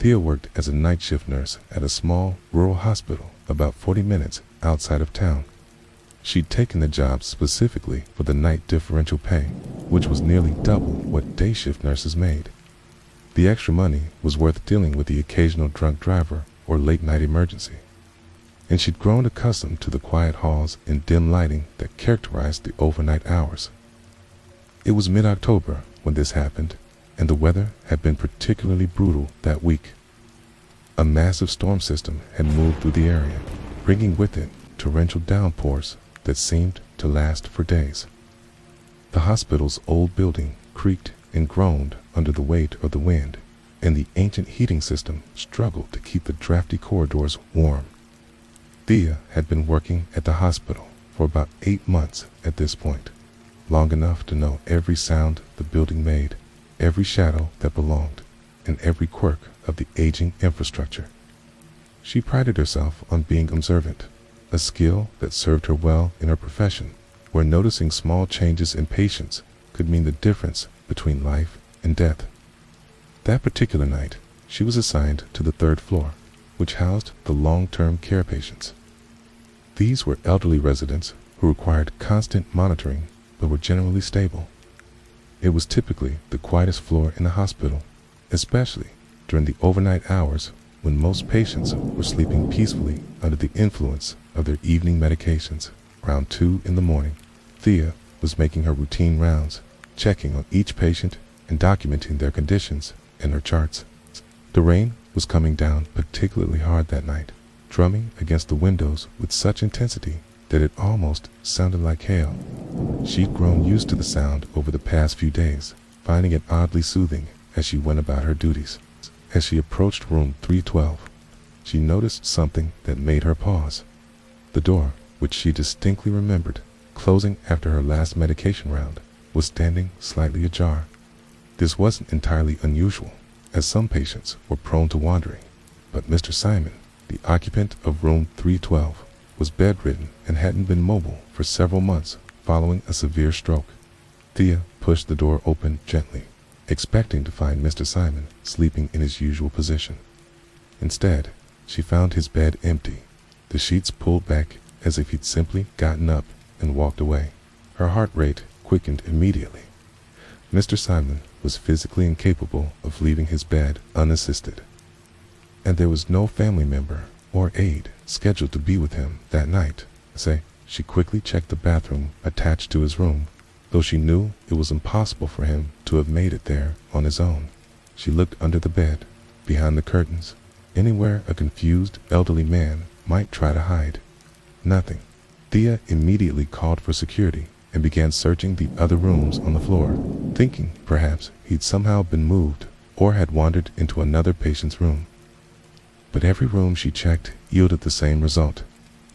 Thea worked as a night shift nurse at a small rural hospital about 40 minutes outside of town. She'd taken the job specifically for the night differential pay, which was nearly double what day shift nurses made. The extra money was worth dealing with the occasional drunk driver or late night emergency. And she'd grown accustomed to the quiet halls and dim lighting that characterized the overnight hours. It was mid-October when this happened, and the weather had been particularly brutal that week. A massive storm system had moved through the area, bringing with it torrential downpours that seemed to last for days. The hospital's old building creaked and groaned under the weight of the wind, and the ancient heating system struggled to keep the drafty corridors warm. Thea had been working at the hospital for about 8 months at this point, long enough to know every sound the building made, every shadow that belonged, and every quirk of the aging infrastructure. She prided herself on being observant, a skill that served her well in her profession, where noticing small changes in patients could mean the difference between life and death. That particular night, she was assigned to the 3rd floor, which housed the long-term care patients. These were elderly residents who required constant monitoring but were generally stable. It was typically the quietest floor in the hospital, especially during the overnight hours when most patients were sleeping peacefully under the influence of their evening medications. Around 2 in the morning, Thea was making her routine rounds, checking on each patient and documenting their conditions in her charts. The rain was coming down particularly hard that night, drumming against the windows with such intensity that it almost sounded like hail. She'd grown used to the sound over the past few days, finding it oddly soothing as she went about her duties. As she approached room 312, she noticed something that made her pause. The door, which she distinctly remembered closing after her last medication round, was standing slightly ajar. This wasn't entirely unusual, as some patients were prone to wandering, but Mr. Simon, the occupant of room 312, was bedridden and hadn't been mobile for several months following a severe stroke. Thea pushed the door open gently, expecting to find Mr. Simon sleeping in his usual position. Instead, she found his bed empty, the sheets pulled back as if he'd simply gotten up and walked away. Her heart rate quickened immediately. Mr. Simon was physically incapable of leaving his bed unassisted, and there was no family member or aide scheduled to be with him that night. She quickly checked the bathroom attached to his room, though she knew it was impossible for him to have made it there on his own. She looked under the bed, behind the curtains, anywhere a confused elderly man might try to hide. Nothing. Thea immediately called for security and began searching the other rooms on the floor, thinking perhaps he'd somehow been moved or had wandered into another patient's room. But every room she checked yielded the same result.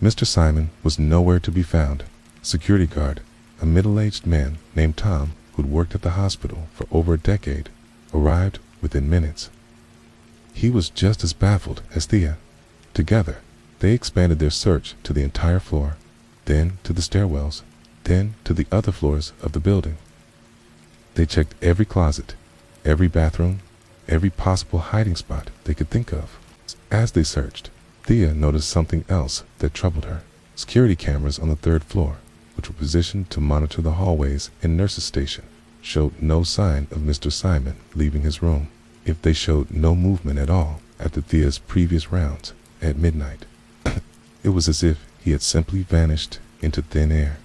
Mr. Simon was nowhere to be found. A security guard, a middle-aged man named Tom, who'd worked at the hospital for over a decade, arrived within minutes. He was just as baffled as Thea. Together, they expanded their search to the entire floor, then to the stairwells, then to the other floors of the building. They checked every closet, every bathroom, every possible hiding spot they could think of. As they searched, Thea noticed something else that troubled her. Security cameras on the 3rd floor, which were positioned to monitor the hallways and nurses' station, showed no sign of Mr. Simon leaving his room. If they showed no movement at all after Thea's previous rounds at midnight, it was as if he had simply vanished into thin air.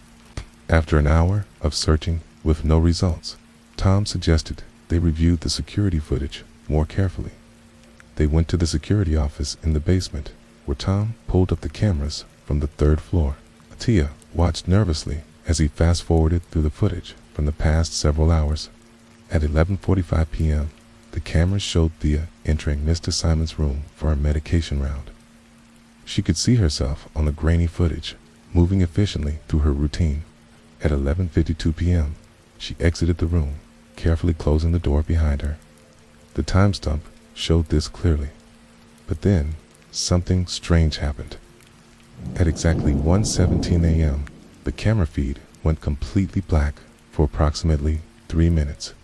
After an hour of searching with no results, Tom suggested they reviewed the security footage more carefully. They went to the security office in the basement, where Tom pulled up the cameras from the 3rd floor. Thea watched nervously as he fast-forwarded through the footage from the past several hours. At 11:45 p.m., the cameras showed Thea entering Mr. Simon's room for a medication round. She could see herself on the grainy footage, moving efficiently through her routine. At 11:52 p.m., she exited the room, carefully closing the door behind her. The time stump showed this clearly. But then, something strange happened. At exactly 1:17 a.m., the camera feed went completely black for approximately 3 minutes.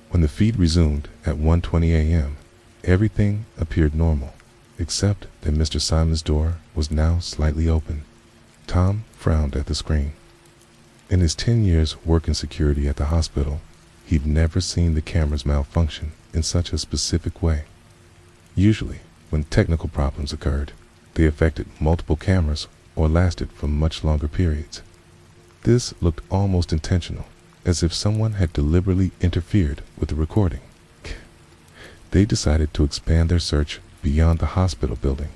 When the feed resumed at 1:20 a.m., Everything appeared normal, except that Mr. Simon's door was now slightly open. Tom frowned at the screen. In his 10 years working security at the hospital, he'd never seen the cameras malfunction in such a specific way. Usually, when technical problems occurred, they affected multiple cameras or lasted for much longer periods. This looked almost intentional, as if someone had deliberately interfered with the recording. They decided to expand their search beyond the hospital building.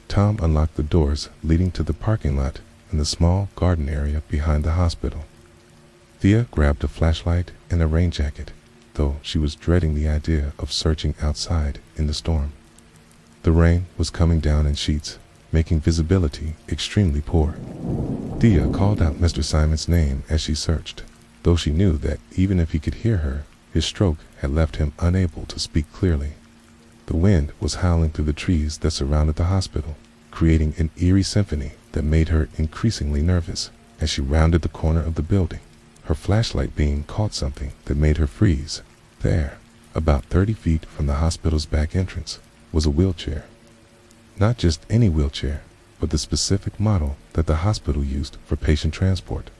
Tom unlocked the doors leading to the parking lot and the small garden area behind the hospital. Thea grabbed a flashlight and a rain jacket, though she was dreading the idea of searching outside in the storm. The rain was coming down in sheets, making visibility extremely poor. Thea called out Mr. Simon's name as she searched, though she knew that even if he could hear her, his stroke had left him unable to speak clearly. The wind was howling through the trees that surrounded the hospital, creating an eerie symphony that made her increasingly nervous. As she rounded the corner of the building, her flashlight beam caught something that made her freeze. There, about 30 feet from the hospital's back entrance, was a wheelchair. Not just any wheelchair, but the specific model that the hospital used for patient transport.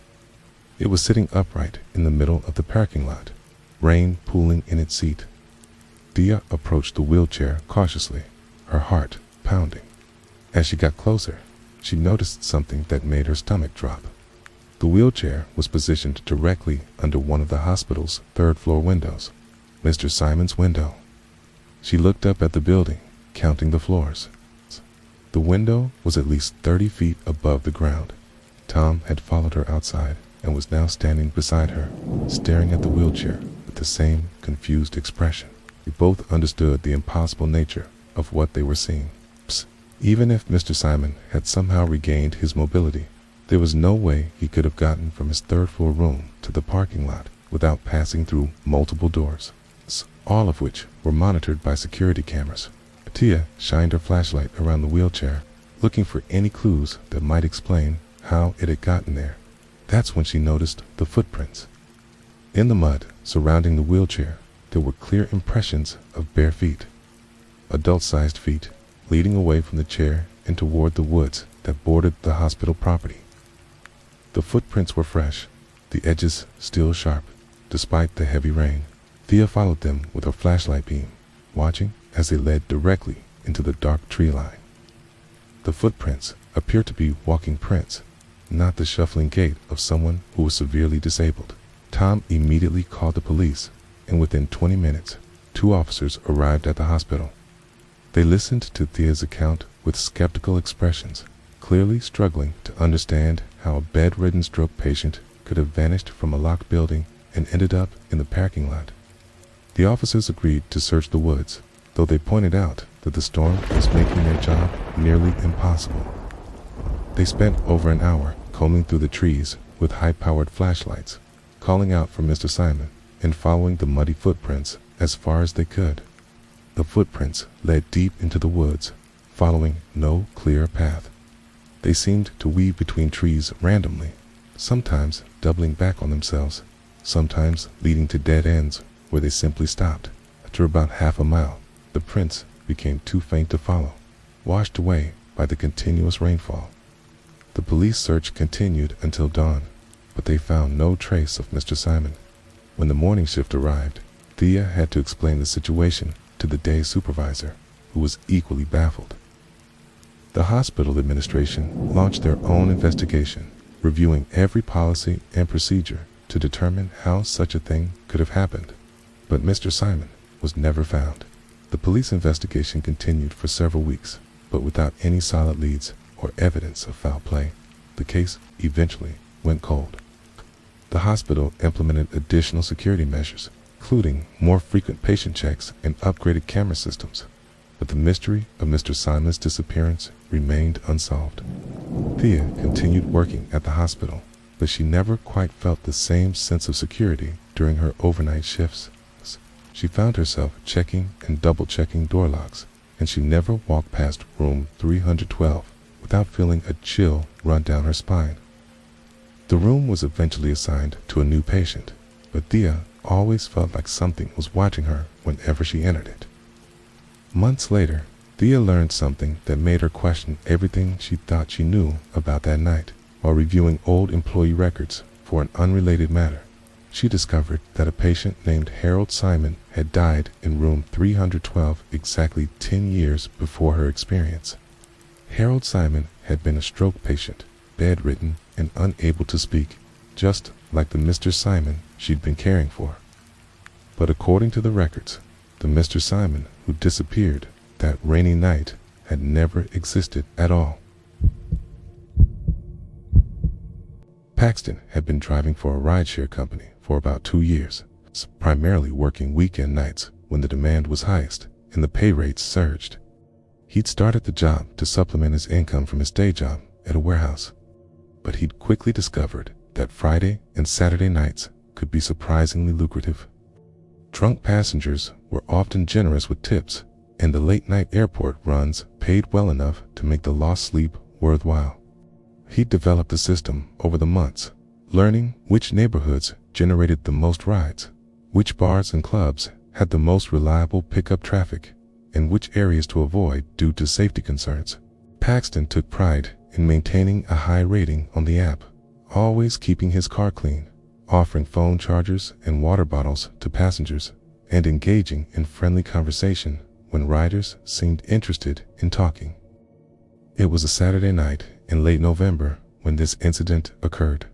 It was sitting upright in the middle of the parking lot, rain pooling in its seat. Thea approached the wheelchair cautiously, her heart pounding. As she got closer, she noticed something that made her stomach drop. The wheelchair was positioned directly under one of the hospital's third-floor windows, Mr. Simon's window. She looked up at the building, counting the floors. The window was at least 30 feet above the ground. Tom had followed her outside and was now standing beside her, staring at the wheelchair with the same confused expression. They both understood the impossible nature of what they were seeing. Even if Mr. Simon had somehow regained his mobility, there was no way he could have gotten from his third-floor room to the parking lot without passing through multiple doors, all of which were monitored by security cameras. Thea shined her flashlight around the wheelchair, looking for any clues that might explain how it had gotten there. That's when she noticed the footprints. In the mud surrounding the wheelchair, there were clear impressions of bare feet, adult-sized feet, leading away from the chair and toward the woods that bordered the hospital property. The footprints were fresh, the edges still sharp, despite the heavy rain. Thea followed them with her flashlight beam, watching as they led directly into the dark tree line. The footprints appeared to be walking prints, not the shuffling gait of someone who was severely disabled. Tom immediately called the police, and within 20 minutes, 2 officers arrived at the hospital. They listened to Thea's account with skeptical expressions, clearly struggling to understand how a bedridden stroke patient could have vanished from a locked building and ended up in the parking lot. The officers agreed to search the woods, though they pointed out that the storm was making their job nearly impossible. They spent over an hour combing through the trees with high-powered flashlights, calling out for Mr. Simon and following the muddy footprints as far as they could. The footprints led deep into the woods, following no clear path. They seemed to weave between trees randomly, sometimes doubling back on themselves, sometimes leading to dead ends where they simply stopped. After about half a mile, the prints became too faint to follow, washed away by the continuous rainfall. The police search continued until dawn, but they found no trace of Mr. Simon. When the morning shift arrived, Thea had to explain the situation to the day supervisor, who was equally baffled. The hospital administration launched their own investigation, reviewing every policy and procedure to determine how such a thing could have happened. But Mr. Simon was never found. The police investigation continued for several weeks, but without any solid leads or evidence of foul play. The case eventually went cold. The hospital implemented additional security measures, including more frequent patient checks and upgraded camera systems. But the mystery of Mr. Simon's disappearance remained unsolved. Thea continued working at the hospital, but she never quite felt the same sense of security during her overnight shifts. She found herself checking and double-checking door locks, and she never walked past room 312 without feeling a chill run down her spine. The room was eventually assigned to a new patient, but Thea always felt like something was watching her whenever she entered it. Months later, Thea learned something that made her question everything she thought she knew about that night. While reviewing old employee records for an unrelated matter, she discovered that a patient named Harold Simon had died in room 312 exactly 10 years before her experience. Harold Simon had been a stroke patient, bedridden and unable to speak, just like the Mr. Simon she'd been caring for. But according to the records, the Mr. Simon who disappeared that rainy night had never existed at all. Paxton had been driving for a rideshare company for about 2 years, primarily working weekend nights when the demand was highest and the pay rates surged. He'd started the job to supplement his income from his day job at a warehouse, but he'd quickly discovered that Friday and Saturday nights could be surprisingly lucrative. Drunk passengers were often generous with tips, and the late-night airport runs paid well enough to make the lost sleep worthwhile. He developed a system over the months, learning which neighborhoods generated the most rides, which bars and clubs had the most reliable pickup traffic, and which areas to avoid due to safety concerns. Paxton took pride in maintaining a high rating on the app, always keeping his car clean, offering phone chargers and water bottles to passengers, and engaging in friendly conversation when riders seemed interested in talking. It was a Saturday night in late November when this incident occurred.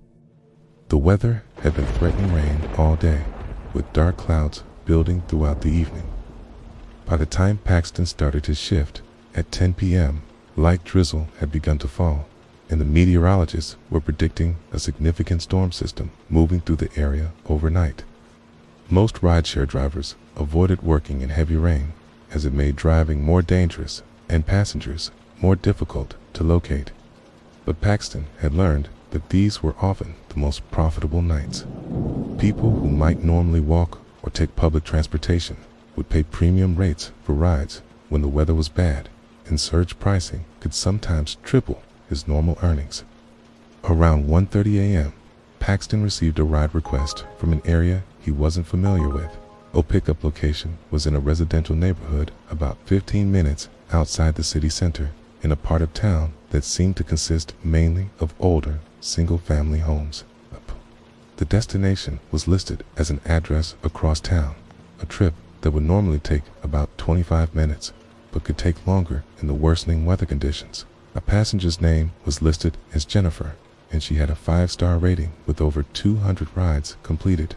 The weather had been threatening rain all day, with dark clouds building throughout the evening. By the time Paxton started his shift at 10 p.m., light drizzle had begun to fall, and the meteorologists were predicting a significant storm system moving through the area overnight. Most rideshare drivers avoided working in heavy rain, as it made driving more dangerous and passengers more difficult to locate. But Paxton had learned that these were often the most profitable nights. People who might normally walk or take public transportation would pay premium rates for rides when the weather was bad, and surge pricing could sometimes triple his normal earnings. Around 1:30 a.m., Paxton received a ride request from an area he wasn't familiar with. A pickup location was in a residential neighborhood about 15 minutes outside the city center, in a part of town that seemed to consist mainly of older, single-family homes. The destination was listed as an address across town, a trip that would normally take about 25 minutes, but could take longer in the worsening weather conditions. A passenger's name was listed as Jennifer, and she had a 5-star rating with over 200 rides completed.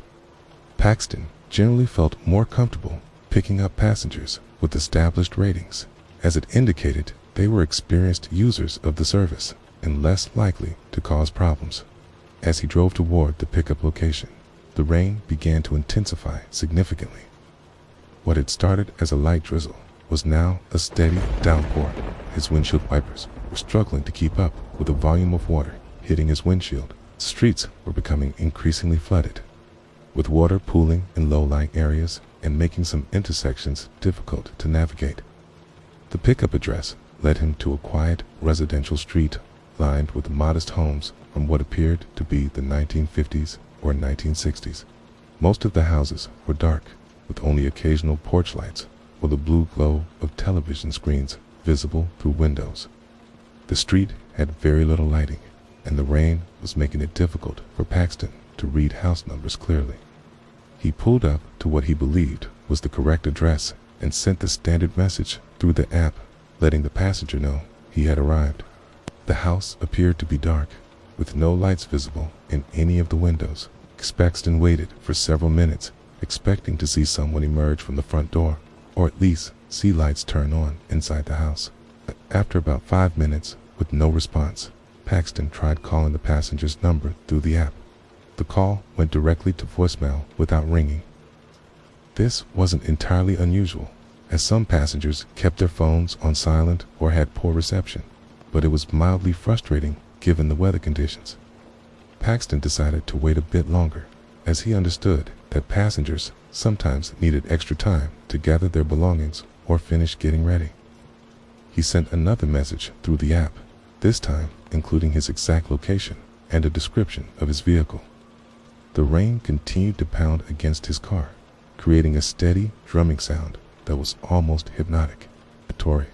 Paxton generally felt more comfortable picking up passengers with established ratings, as it indicated they were experienced users of the service and less likely to cause problems. As he drove toward the pickup location, the rain began to intensify significantly. What had started as a light drizzle was now a steady downpour. His windshield wipers were struggling to keep up with the volume of water hitting his windshield. Streets were becoming increasingly flooded, with water pooling in low-lying areas and making some intersections difficult to navigate. The pickup address led him to a quiet residential street lined with modest homes from what appeared to be the 1950s or 1960s. Most of the houses were dark, with only occasional porch lights or the blue glow of television screens visible through windows. The street had very little lighting, and the rain was making it difficult for Paxton to read house numbers clearly. He pulled up to what he believed was the correct address and sent the standard message through the app, letting the passenger know he had arrived. The house appeared to be dark, with no lights visible in any of the windows. Paxton waited for several minutes, expecting to see someone emerge from the front door, or at least see lights turn on inside the house. After about 5 minutes, with no response, Paxton tried calling the passenger's number through the app. The call went directly to voicemail without ringing. This wasn't entirely unusual, as some passengers kept their phones on silent or had poor reception, but it was mildly frustrating given the weather conditions. Paxton decided to wait a bit longer, as he understood that passengers sometimes needed extra time to gather their belongings or finish getting ready. He sent another message through the app, this time including his exact location and a description of his vehicle. The rain continued to pound against his car, creating a steady drumming sound that was almost hypnotic. Tory.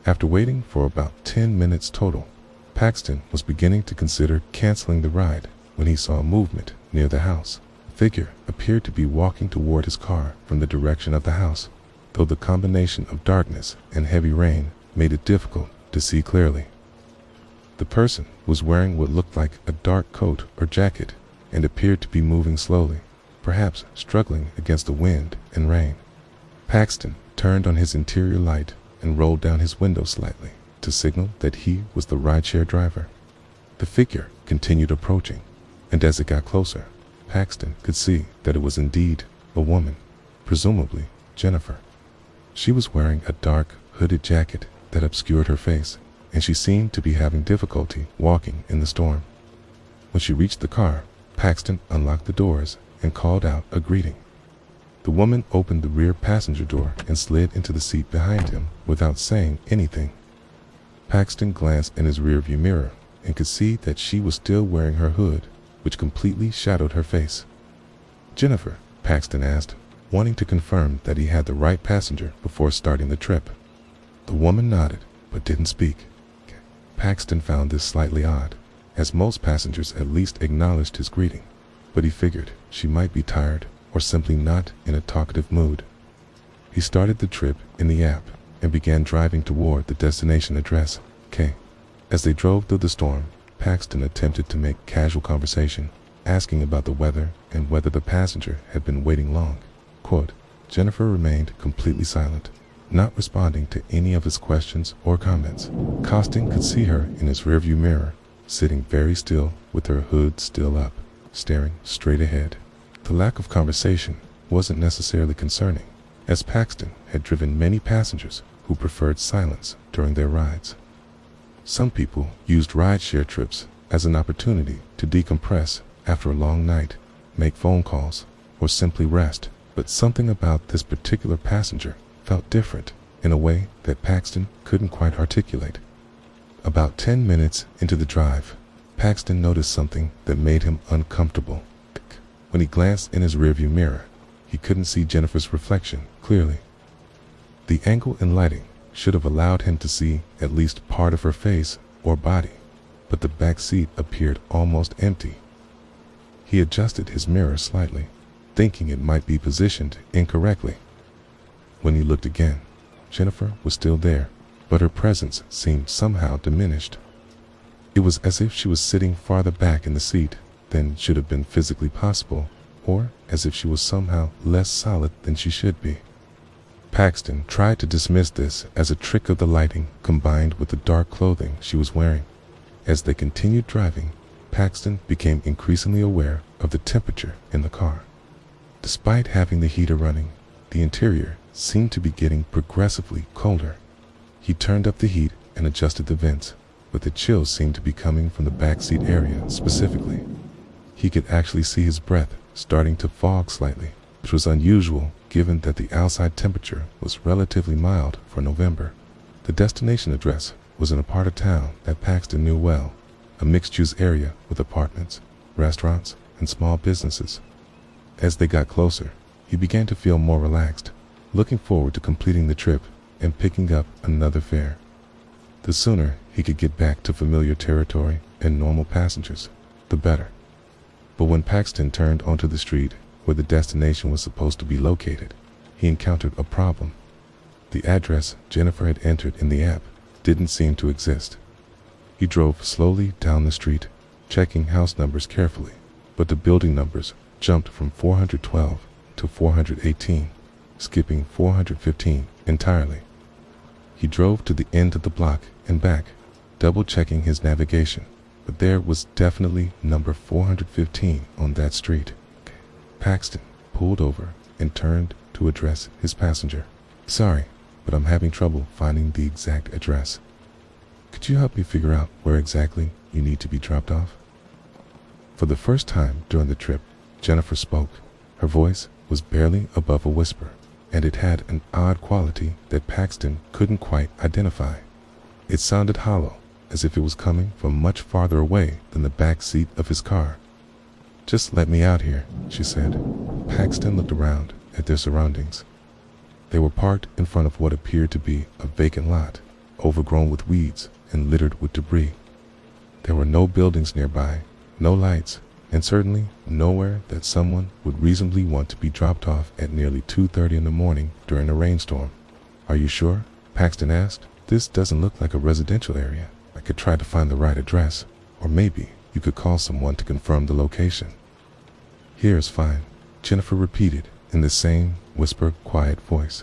After waiting for about 10 minutes total, Paxton was beginning to consider canceling the ride when he saw movement near the house. A figure appeared to be walking toward his car from the direction of the house, though the combination of darkness and heavy rain made it difficult to see clearly. The person was wearing what looked like a dark coat or jacket and appeared to be moving slowly, perhaps struggling against the wind and rain. Paxton turned on his interior light and rolled down his window slightly to signal that he was the rideshare driver. The figure continued approaching, and as it got closer, Paxton could see that it was indeed a woman, presumably Jennifer. She was wearing a dark, hooded jacket that obscured her face, and she seemed to be having difficulty walking in the storm. When she reached the car, Paxton unlocked the doors and called out a greeting. The woman opened the rear passenger door and slid into the seat behind him without saying anything. Paxton glanced in his rearview mirror and could see that she was still wearing her hood, which completely shadowed her face. "Jennifer?" Paxton asked, wanting to confirm that he had the right passenger before starting the trip. The woman nodded, but didn't speak. Paxton found this slightly odd, as most passengers at least acknowledged his greeting, but he figured she might be tired or simply not in a talkative mood. He started the trip in the app and began driving toward the destination address, K. As they drove through the storm, Paxton attempted to make casual conversation, asking about the weather and whether the passenger had been waiting long. Quote, Jennifer remained completely silent, not responding to any of his questions or comments. Costin could see her in his rearview mirror, sitting very still with her hood still up, staring straight ahead. The lack of conversation wasn't necessarily concerning, as Paxton had driven many passengers who preferred silence during their rides. Some people used rideshare trips as an opportunity to decompress after a long night, make phone calls, or simply rest, but something about this particular passenger felt different in a way that Paxton couldn't quite articulate. About 10 minutes into the drive, Paxton noticed something that made him uncomfortable. When he glanced in his rearview mirror, he couldn't see Jennifer's reflection clearly. The angle and lighting should have allowed him to see at least part of her face or body, but the back seat appeared almost empty. He adjusted his mirror slightly, thinking it might be positioned incorrectly. When he looked again, Jennifer was still there, but her presence seemed somehow diminished. It was as if she was sitting farther back in the seat than should have been physically possible, or as if she was somehow less solid than she should be. Paxton tried to dismiss this as a trick of the lighting combined with the dark clothing she was wearing. As they continued driving, Paxton became increasingly aware of the temperature in the car. Despite having the heater running, the interior seemed to be getting progressively colder. He turned up the heat and adjusted the vents, but the chill seemed to be coming from the backseat area specifically. He could actually see his breath starting to fog slightly, which was unusual given that the outside temperature was relatively mild for November. The destination address was in a part of town that Paxton knew well, a mixed-use area with apartments, restaurants, and small businesses. As they got closer, he began to feel more relaxed, looking forward to completing the trip and picking up another fare. The sooner he could get back to familiar territory and normal passengers, the better. But when Paxton turned onto the street where the destination was supposed to be located, he encountered a problem. The address Jennifer had entered in the app didn't seem to exist. He drove slowly down the street, checking house numbers carefully, but the building numbers jumped from 412 to 418, skipping 415 entirely. He drove to the end of the block and back, double-checking his navigation, but there was definitely number 415 on that street. Paxton pulled over and turned to address his passenger. "Sorry, but I'm having trouble finding the exact address. Could you help me figure out where exactly you need to be dropped off?" For the first time during the trip, Jennifer spoke. Her voice was barely above a whisper, and it had an odd quality that Paxton couldn't quite identify. It sounded hollow, as if it was coming from much farther away than the back seat of his car. "Just let me out here," she said. Paxton looked around at their surroundings. They were parked in front of what appeared to be a vacant lot, overgrown with weeds and littered with debris. There were no buildings nearby, no lights, and certainly nowhere that someone would reasonably want to be dropped off at nearly 2:30 in the morning during a rainstorm. "Are you sure?" Paxton asked. "This doesn't look like a residential area. I could try to find the right address, or maybe you could call someone to confirm the location." "Here's fine," Jennifer repeated in the same whisper, quiet voice.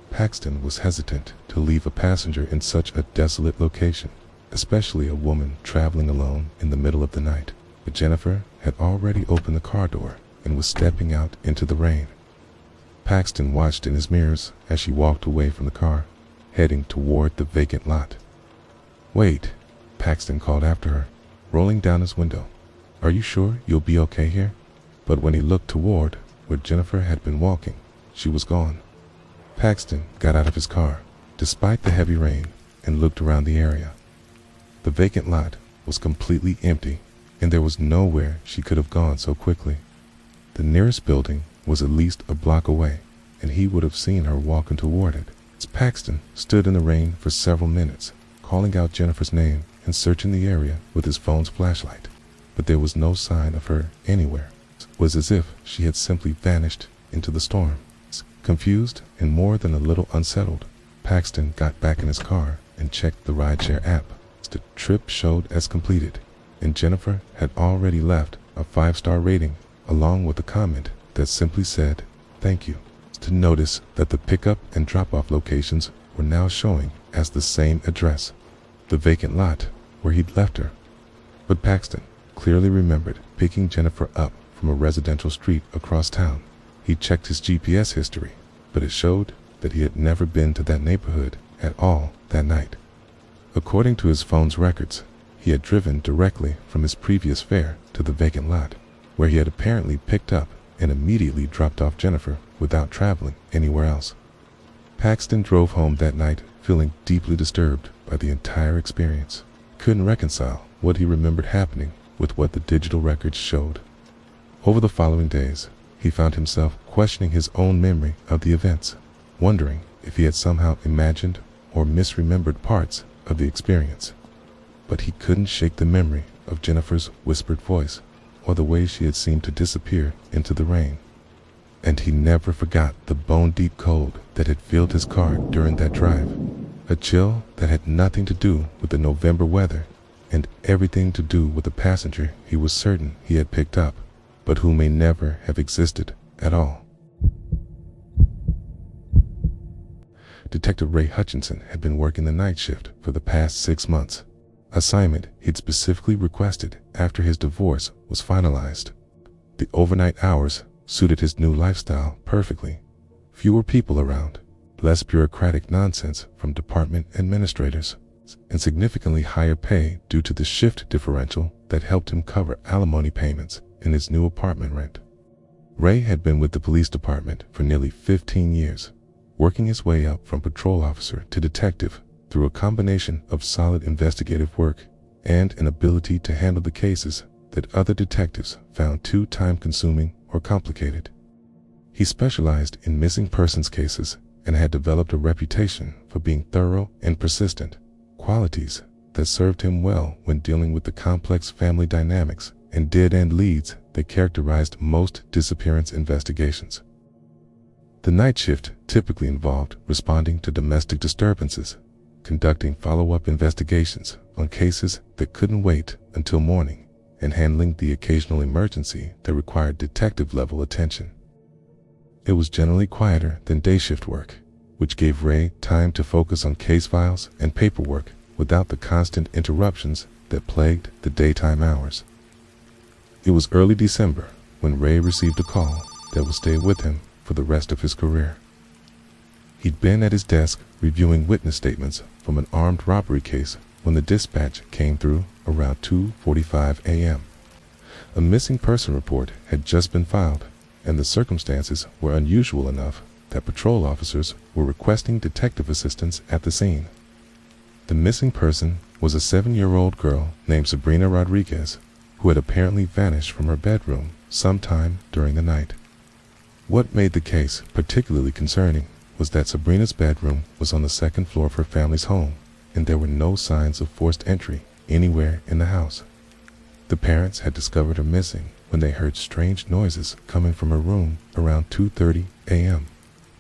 Paxton was hesitant to leave a passenger in such a desolate location, especially a woman traveling alone in the middle of the night. But Jennifer had already opened the car door and was stepping out into the rain. Paxton watched in his mirrors as she walked away from the car, heading toward the vacant lot. "Wait," Paxton called after her, rolling down his window. "Are you sure you'll be okay here?" But when he looked toward where Jennifer had been walking, she was gone. Paxton got out of his car, despite the heavy rain, and looked around the area. The vacant lot was completely empty, and there was nowhere she could have gone so quickly. The nearest building was at least a block away, and he would have seen her walking toward it. As Paxton stood in the rain for several minutes, calling out Jennifer's name and searching the area with his phone's flashlight, but there was no sign of her anywhere. It was as if she had simply vanished into the storm. Confused and more than a little unsettled, Paxton got back in his car and checked the rideshare app. The trip showed as completed, and Jennifer had already left a 5-star rating along with a comment that simply said, "Thank you." To notice that the pickup and drop-off locations were now showing as the same address, the vacant lot where he'd left her. But Paxton clearly remembered picking Jennifer up from a residential street across town. He checked his GPS history, but it showed that he had never been to that neighborhood at all that night. According to his phone's records, he had driven directly from his previous fare to the vacant lot, where he had apparently picked up and immediately dropped off Jennifer without traveling anywhere else. Paxton drove home that night feeling deeply disturbed by the entire experience. He couldn't reconcile what he remembered happening with what the digital records showed. Over the following days, he found himself questioning his own memory of the events, wondering if he had somehow imagined or misremembered parts of the experience. But he couldn't shake the memory of Jennifer's whispered voice or the way she had seemed to disappear into the rain. And he never forgot the bone-deep cold that had filled his car during that drive, a chill that had nothing to do with the November weather and everything to do with the passenger he was certain he had picked up, but who may never have existed at all. Detective Ray Hutchinson had been working the night shift for the past 6 months, assignment he'd specifically requested after his divorce was finalized. The overnight hours suited his new lifestyle perfectly. Fewer people around, less bureaucratic nonsense from department administrators, and significantly higher pay due to the shift differential that helped him cover alimony payments in his new apartment rent. Ray had been with the police department for nearly 15 years, working his way up from patrol officer to detective through a combination of solid investigative work and an ability to handle the cases that other detectives found too time-consuming or complicated. He specialized in missing persons cases and had developed a reputation for being thorough and persistent, qualities that served him well when dealing with the complex family dynamics and dead-end leads that characterized most disappearance investigations. The night shift typically involved responding to domestic disturbances, conducting follow-up investigations on cases that couldn't wait until morning, and handling the occasional emergency that required detective-level attention. It was generally quieter than day shift work, which gave Ray time to focus on case files and paperwork without the constant interruptions that plagued the daytime hours. It was early December when Ray received a call that would stay with him for the rest of his career. He'd been at his desk reviewing witness statements from an armed robbery case when the dispatch came through around 2:45 a.m. A missing person report had just been filed, and the circumstances were unusual enough that patrol officers were requesting detective assistance at the scene. The missing person was a 7-year-old girl named Sabrina Rodriguez, who had apparently vanished from her bedroom sometime during the night. What made the case particularly concerning was that Sabrina's bedroom was on the second floor of her family's home, and there were no signs of forced entry anywhere in the house. The parents had discovered her missing when they heard strange noises coming from her room around 2:30 a.m.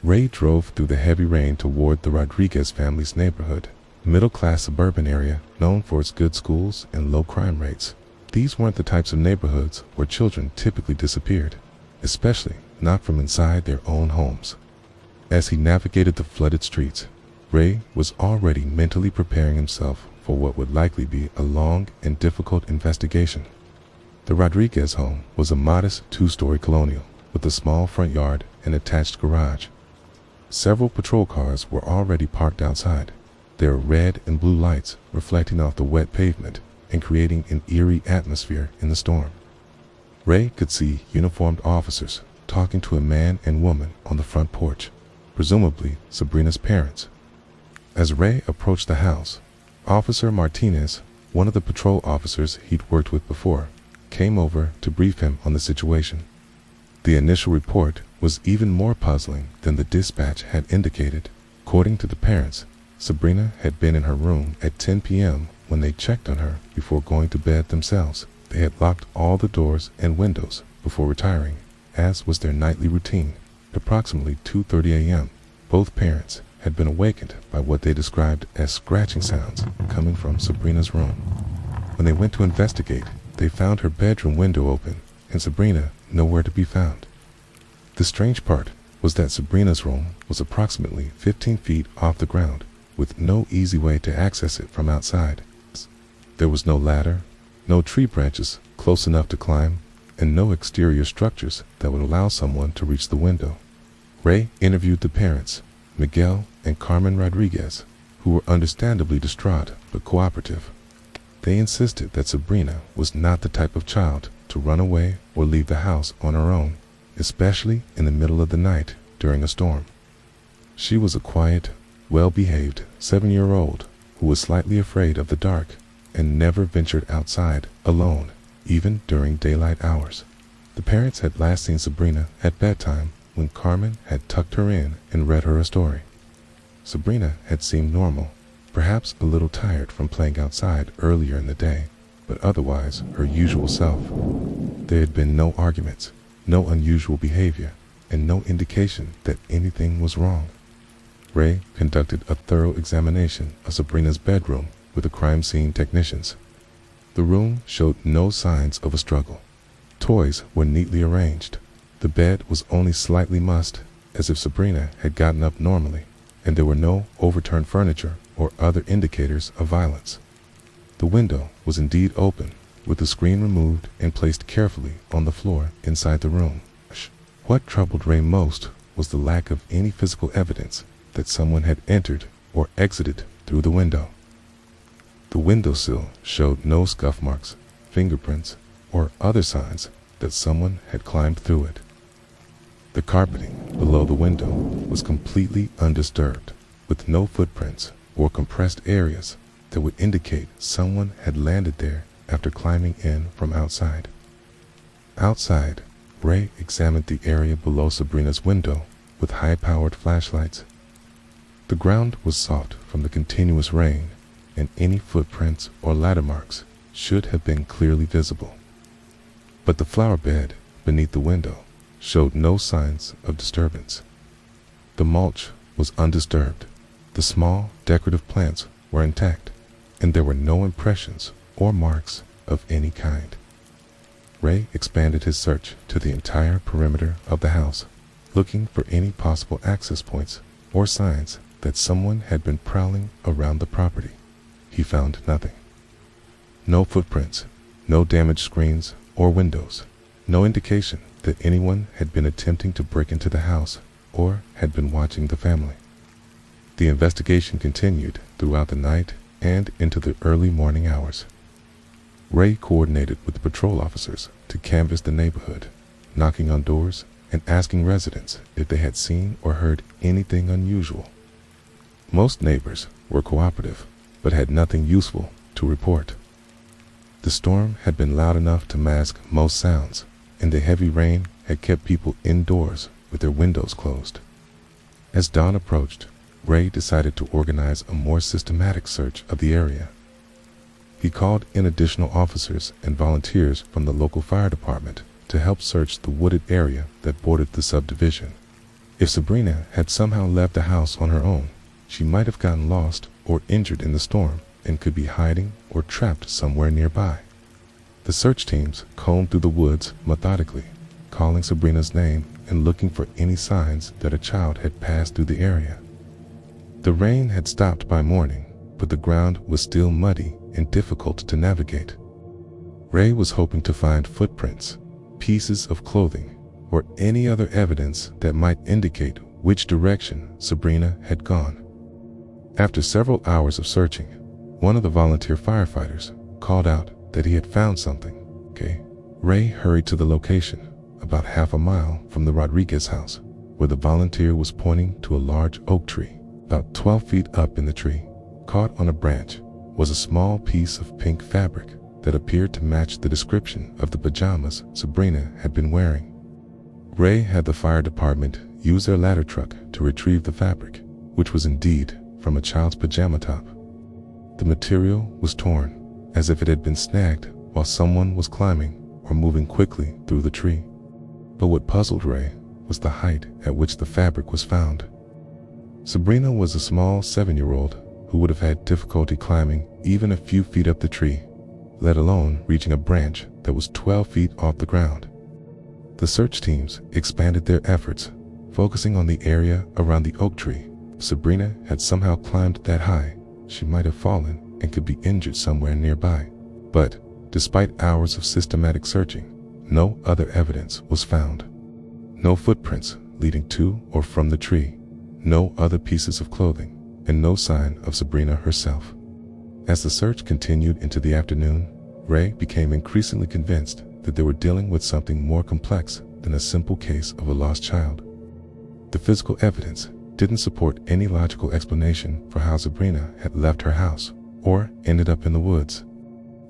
Ray drove through the heavy rain toward the Rodriguez family's neighborhood, a middle-class suburban area known for its good schools and low crime rates. These weren't the types of neighborhoods where children typically disappeared, especially not from inside their own homes. As he navigated the flooded streets, Ray was already mentally preparing himself for what would likely be a long and difficult investigation. The Rodriguez home was a modest two-story colonial with a small front yard and attached garage. Several patrol cars were already parked outside, their red and blue lights reflecting off the wet pavement and creating an eerie atmosphere in the storm. Ray could see uniformed officers talking to a man and woman on the front porch, presumably Sabrina's parents. As Ray approached the house, Officer Martinez, one of the patrol officers he'd worked with before, came over to brief him on the situation. The initial report was even more puzzling than the dispatch had indicated. According to the parents, Sabrina had been in her room at 10 p.m. when they checked on her before going to bed themselves. They had locked all the doors and windows before retiring, as was their nightly routine. At approximately 2:30 a.m., both parents had been awakened by what they described as scratching sounds coming from Sabrina's room. When they went to investigate, they found her bedroom window open and Sabrina nowhere to be found. The strange part was that Sabrina's room was approximately 15 feet off the ground, with no easy way to access it from outside. There was no ladder, no tree branches close enough to climb, and no exterior structures that would allow someone to reach the window. Ray interviewed the parents, Miguel and Carmen Rodriguez, who were understandably distraught but cooperative. They insisted that Sabrina was not the type of child to run away or leave the house on her own, especially in the middle of the night during a storm. She was a quiet, well-behaved 7-year-old who was slightly afraid of the dark and never ventured outside alone, even during daylight hours. The parents had last seen Sabrina at bedtime when Carmen had tucked her in and read her a story. Sabrina had seemed normal, perhaps a little tired from playing outside earlier in the day, but otherwise her usual self. There had been no arguments, no unusual behavior, and no indication that anything was wrong. Ray conducted a thorough examination of Sabrina's bedroom with the crime scene technicians. The room showed no signs of a struggle. Toys were neatly arranged. The bed was only slightly mussed, as if Sabrina had gotten up normally, and there were no overturned furniture or other indicators of violence. The window was indeed open, with the screen removed and placed carefully on the floor inside the room. What troubled Ray most was the lack of any physical evidence that someone had entered or exited through the window. The windowsill showed no scuff marks, fingerprints, or other signs that someone had climbed through it. The carpeting below the window was completely undisturbed, with no footprints or compressed areas that would indicate someone had landed there after climbing in from outside. Outside, Ray examined the area below Sabrina's window with high-powered flashlights. The ground was soft from the continuous rain, and any footprints or ladder marks should have been clearly visible. But the flower bed beneath the window showed no signs of disturbance. The mulch was undisturbed, the small decorative plants were intact, and there were no impressions or marks of any kind. Ray expanded his search to the entire perimeter of the house, looking for any possible access points or signs that someone had been prowling around the property. He found nothing. No footprints, no damaged screens or windows, no indication that anyone had been attempting to break into the house or had been watching the family. The investigation continued throughout the night and into the early morning hours. Ray coordinated with the patrol officers to canvass the neighborhood, knocking on doors and asking residents if they had seen or heard anything unusual. Most neighbors were cooperative, but had nothing useful to report. The storm had been loud enough to mask most sounds, and the heavy rain had kept people indoors with their windows closed. As dawn approached, Ray decided to organize a more systematic search of the area. He called in additional officers and volunteers from the local fire department to help search the wooded area that bordered the subdivision. If Sabrina had somehow left the house on her own, she might have gotten lost or injured in the storm and could be hiding or trapped somewhere nearby. The search teams combed through the woods methodically, calling Sabrina's name and looking for any signs that a child had passed through the area. The rain had stopped by morning, but the ground was still muddy and difficult to navigate. Ray was hoping to find footprints, pieces of clothing, or any other evidence that might indicate which direction Sabrina had gone. After several hours of searching, one of the volunteer firefighters called out that he had found something. Ray hurried to the location, about half a mile from the Rodriguez house, where the volunteer was pointing to a large oak tree. About 12 feet up in the tree, caught on a branch, was a small piece of pink fabric that appeared to match the description of the pajamas Sabrina had been wearing. Ray had the fire department use their ladder truck to retrieve the fabric, which was indeed from a child's pajama top. The material was torn, as if it had been snagged while someone was climbing or moving quickly through the tree. But what puzzled Ray was the height at which the fabric was found. Sabrina was a small 7-year-old who would have had difficulty climbing even a few feet up the tree, let alone reaching a branch that was 12 feet off the ground. The search teams expanded their efforts, focusing on the area around the oak tree. If Sabrina had somehow climbed that high, she might have fallen and could be injured somewhere nearby. But despite hours of systematic searching, no other evidence was found. No footprints leading to or from the tree, no other pieces of clothing, and no sign of Sabrina herself. As the search continued into the afternoon, Ray became increasingly convinced that they were dealing with something more complex than a simple case of a lost child. The physical evidence didn't support any logical explanation for how Sabrina had left her house or ended up in the woods.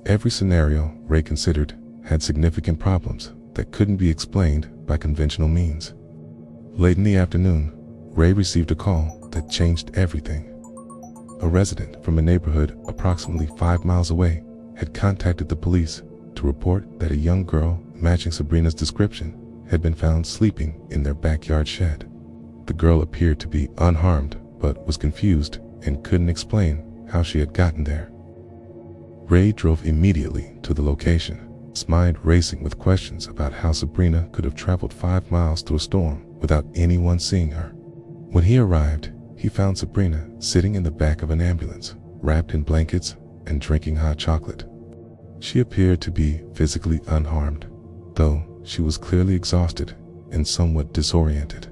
Every scenario Ray considered had significant problems that couldn't be explained by conventional means. Late in the afternoon, Ray received a call that changed everything. A resident from a neighborhood approximately 5 miles away had contacted the police to report that a young girl matching Sabrina's description had been found sleeping in their backyard shed. The girl appeared to be unharmed but was confused and couldn't explain how she had gotten there. Ray drove immediately to the location, his mind racing with questions about how Sabrina could have traveled 5 miles through a storm without anyone seeing her. When he arrived, he found Sabrina sitting in the back of an ambulance, wrapped in blankets and drinking hot chocolate. She appeared to be physically unharmed, though she was clearly exhausted and somewhat disoriented.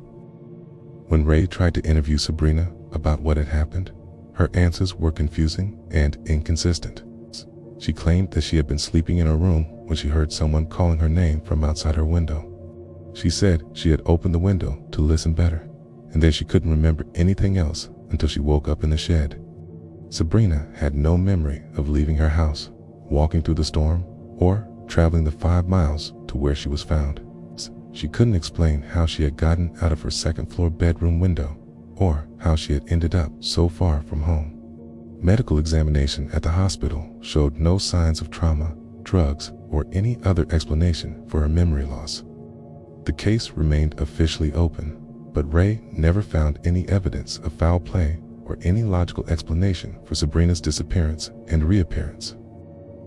When Ray tried to interview Sabrina about what had happened, her answers were confusing and inconsistent. She claimed that she had been sleeping in her room when she heard someone calling her name from outside her window. She said she had opened the window to listen better, and then she couldn't remember anything else until she woke up in the shed. Sabrina had no memory of leaving her house, walking through the storm, or traveling the 5 miles to where she was found. She couldn't explain how she had gotten out of her second-floor bedroom window, or how she had ended up so far from home. Medical examination at the hospital showed no signs of trauma, drugs, or any other explanation for her memory loss. The case remained officially open, but Ray never found any evidence of foul play or any logical explanation for Sabrina's disappearance and reappearance.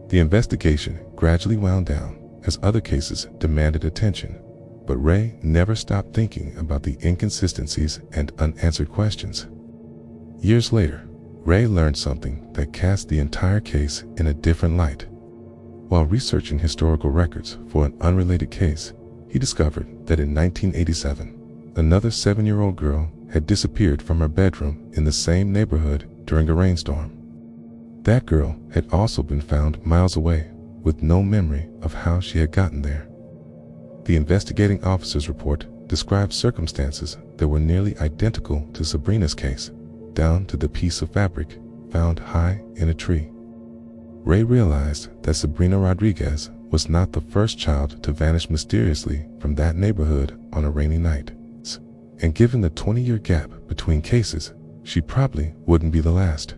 The investigation gradually wound down as other cases demanded attention, but Ray never stopped thinking about the inconsistencies and unanswered questions. Years later, Ray learned something that cast the entire case in a different light. While researching historical records for an unrelated case, he discovered that in 1987, another 7-year-old girl had disappeared from her bedroom in the same neighborhood during a rainstorm. That girl had also been found miles away with no memory of how she had gotten there. The investigating officer's report described circumstances that were nearly identical to Sabrina's case, down to the piece of fabric found high in a tree. Ray realized that Sabrina Rodriguez was not the first child to vanish mysteriously from that neighborhood on a rainy night. and given the 20-year gap between cases, she probably wouldn't be the last.